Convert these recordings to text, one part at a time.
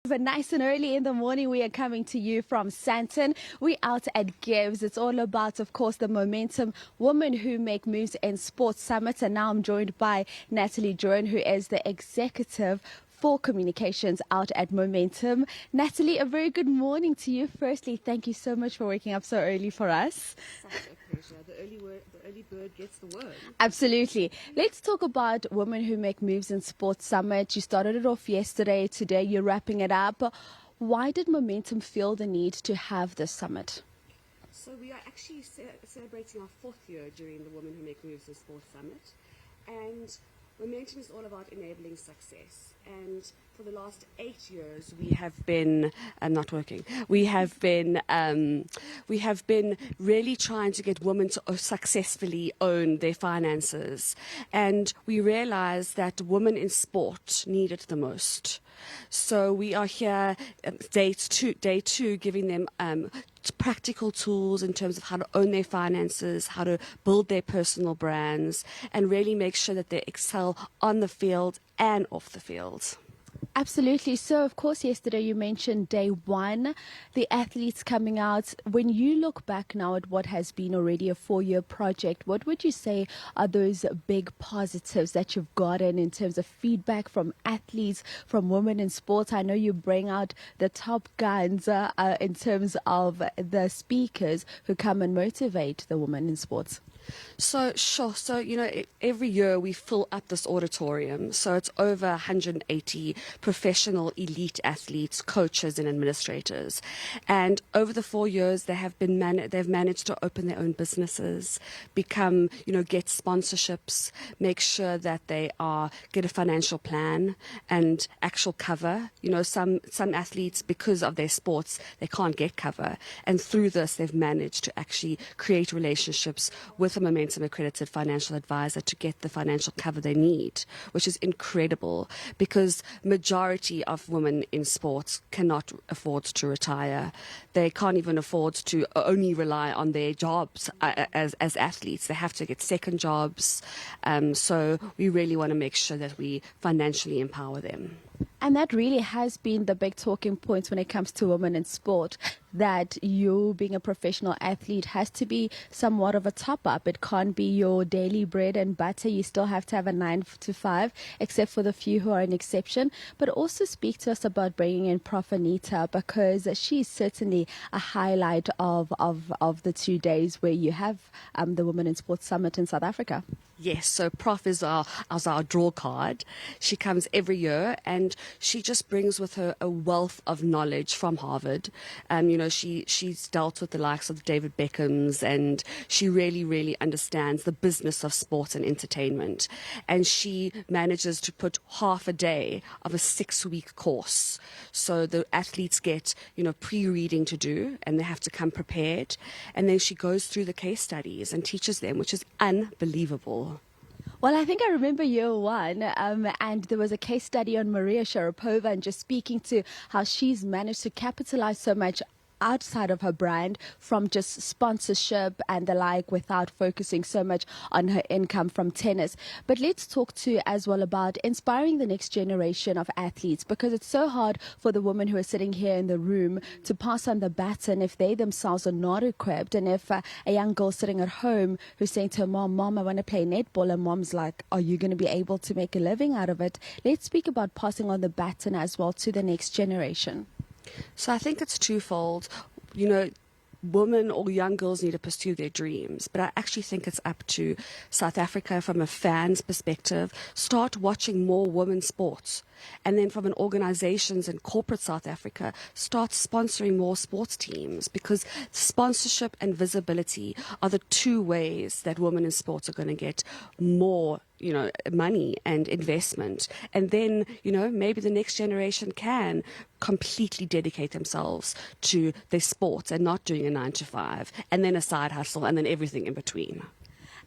But nice and early in the morning, we are coming to you from Sandton. We're out at Gibbs. It's all about, of course, the Momentum Women Who Make Moves in Sports Summit. And now I'm joined by Natalie Drone, who is the executive for communications out at Momentum. Natalie, a very good morning to you. Firstly, thank you so much for waking up so early for us. Such a pleasure. The early bird gets the worm. Absolutely. Let's talk about Women Who Make Moves in Sports Summit. You started it off yesterday. Today you're wrapping it up. Why did Momentum feel the need to have this summit? So we are actually celebrating our 4th year during the Women Who Make Moves in Sports Summit. And Momentum is all about enabling success. And for the last 8 years, we have been not working. We have been really trying to get women to successfully own their finances. And we realized that women in sport need it the most. So we are here day two, giving them practical tools in terms of how to own their finances, how to build their personal brands, and really make sure that they excel on the field and off the field. Absolutely. So, of course, yesterday you mentioned day one, the athletes coming out. When you look back now at what has been already a 4-year project, what would you say are those big positives that you've gotten in terms of feedback from athletes, from women in sports? I know you bring out the top guns in terms of the speakers who come and motivate the women in sports. So, sure. So, every year we fill up this auditorium. So it's over 180 professional elite athletes, coaches and administrators. And over the 4 years, they've managed to open their own businesses, become, get sponsorships, make sure that they get a financial plan and actual cover. Some athletes, because of their sports, they can't get cover. And through this, they've managed to actually create relationships with a Momentum accredited financial advisor to get the financial cover they need, which is incredible because majority of women in sports cannot afford to retire. They can't even afford to only rely on their jobs as athletes. They have to get second jobs. So we really want to make sure that we financially empower them. And that really has been the big talking point when it comes to women in sport, that you being a professional athlete has to be somewhat of a top-up. It can't be your daily bread and butter. You still have to have a 9 to 5, except for the few who are an exception. But also speak to us about bringing in Prof. Anita, because she's certainly a highlight of the 2 days where you have the Women in Sports Summit in South Africa. Yes, so Prof is our draw card. She comes every year and she just brings with her a wealth of knowledge from Harvard. She's dealt with the likes of David Beckhams, and she really, really understands the business of sport and entertainment. And she manages to put half a day of a 6-week course. So the athletes get, pre-reading to do, and they have to come prepared. And then she goes through the case studies and teaches them, which is unbelievable. Well, I think I remember year one, and there was a case study on Maria Sharapova, and just speaking to how she's managed to capitalize so much outside of her brand from just sponsorship and the like, without focusing so much on her income from tennis. But let's talk to as well about inspiring the next generation of athletes, because it's so hard for the women who are sitting here in the room to pass on the baton if they themselves are not equipped. And if a young girl sitting at home who's saying to her mom, I want to play netball, and mom's like, are you going to be able to make a living out of it? Let's speak about passing on the baton as well to the next generation. So I think it's twofold. Women or young girls need to pursue their dreams, but I actually think it's up to South Africa from a fan's perspective. Start watching more women's sports. And then from an organizations and corporate South Africa, start sponsoring more sports teams, because sponsorship and visibility are the 2 ways that women in sports are going to get more, money and investment. And then, maybe the next generation can completely dedicate themselves to their sports and not doing a 9 to 5, and then a side hustle, and then everything in between.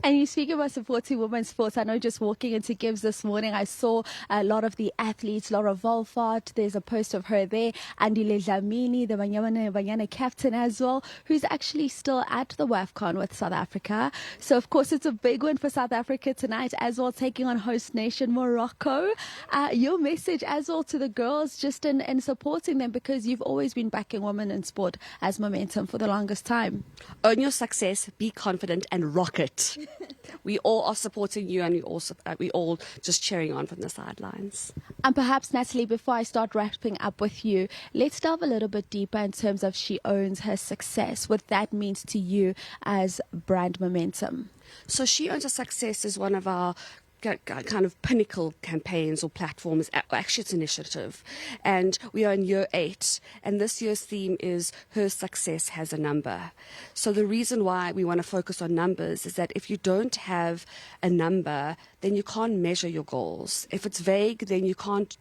And you speak about supporting women's sports. I know just walking into Gibbs this morning, I saw a lot of the athletes, Laura Volfart. There's a post of her there. Andile Dlamini, the Banyana captain as well, who's actually still at the WAFCON with South Africa. So, of course, it's a big win for South Africa tonight as well, taking on host nation Morocco. Your message as well to the girls just in supporting them, because you've always been backing women in sport as momentum for the longest time. Own your success, be confident, and rock it. We all are supporting you, and we all just cheering on from the sidelines. And perhaps, Natalie, before I start wrapping up with you, let's delve a little bit deeper in terms of she owns her success, what that means to you as brand momentum. So She Owns Her Success is one of our kind of pinnacle campaigns or platforms. Actually, it's an initiative, and we are in year 8, and this year's theme is Her Success Has a Number. So the reason why we want to focus on numbers is that if you don't have a number, then you can't measure your goals. If it's vague, then you can't,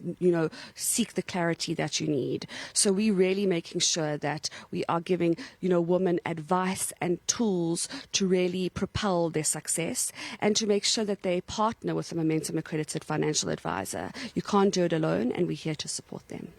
seek the clarity that you need. So we're really making sure that we are giving, women advice and tools to really propel their success, and to make sure that they partner with a Momentum accredited financial advisor. You can't do it alone, and we're here to support them.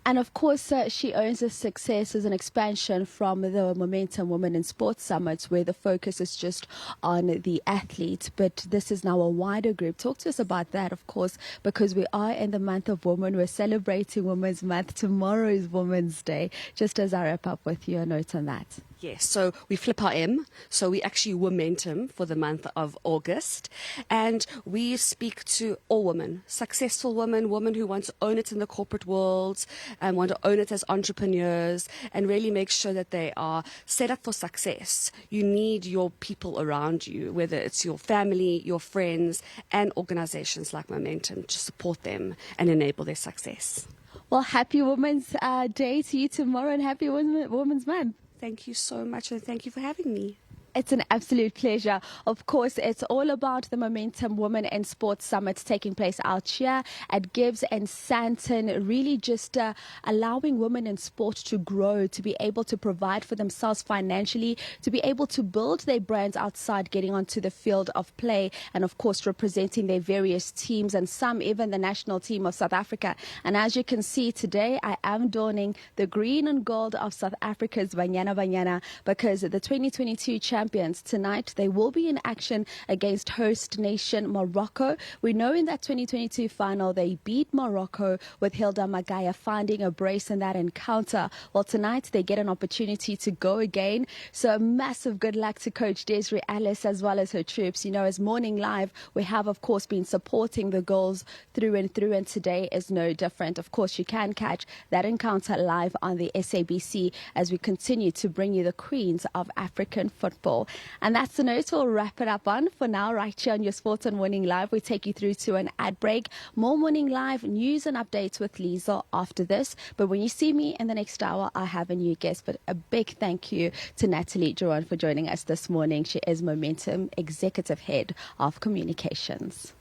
And of course, She Owns Her Success is an expansion from the Momentum Women in Sports Summits, where the focus is just on the athlete. But this is now a wider group. Talk to us about that, of course, because we are in the month of women. We're celebrating Women's Month. Tomorrow is Women's Day. Just as I wrap up with you, a note on that. Yes, so we flip our M. So we actually Womentum for the month of August. And we speak to all women, successful women, women who want to own it in the corporate world and want to own it as entrepreneurs, and really make sure that they are set up for success. You need your people around you, whether it's your family, your friends, and organizations like Momentum, to support them and enable their success. Well, happy Women's Day to you tomorrow, and happy Women's Month. Thank you so much, and thank you for having me. It's an absolute pleasure. Of course, it's all about the Momentum Women in Sports Summit taking place out here at Gibbs and Sandton, really just allowing women in sport to grow, to be able to provide for themselves financially, to be able to build their brands outside getting onto the field of play, and of course representing their various teams, and some even the national team of South Africa. And as you can see today, I am donning the green and gold of South Africa's Banyana, because the 2022 champions tonight, they will be in action against host nation Morocco. We know in that 2022 final they beat Morocco, with Hilda Magaya finding a brace in that encounter. Well, tonight they get an opportunity to go again. So a massive good luck to Coach Desiree Ellis as well as her troops. As Morning Live, we have of course been supporting the girls through and through, and today is no different. Of course, you can catch that encounter live on the SABC as we continue to bring you the queens of African football. And that's the note we'll wrap it up on for now, right here on your Sports on Morning Live. We take you through to an ad break. More Morning Live news and updates with Lisa after this. But when you see me in the next hour, I have a new guest. But a big thank you to Natalie Duran for joining us this morning. She is Momentum Executive Head of Communications.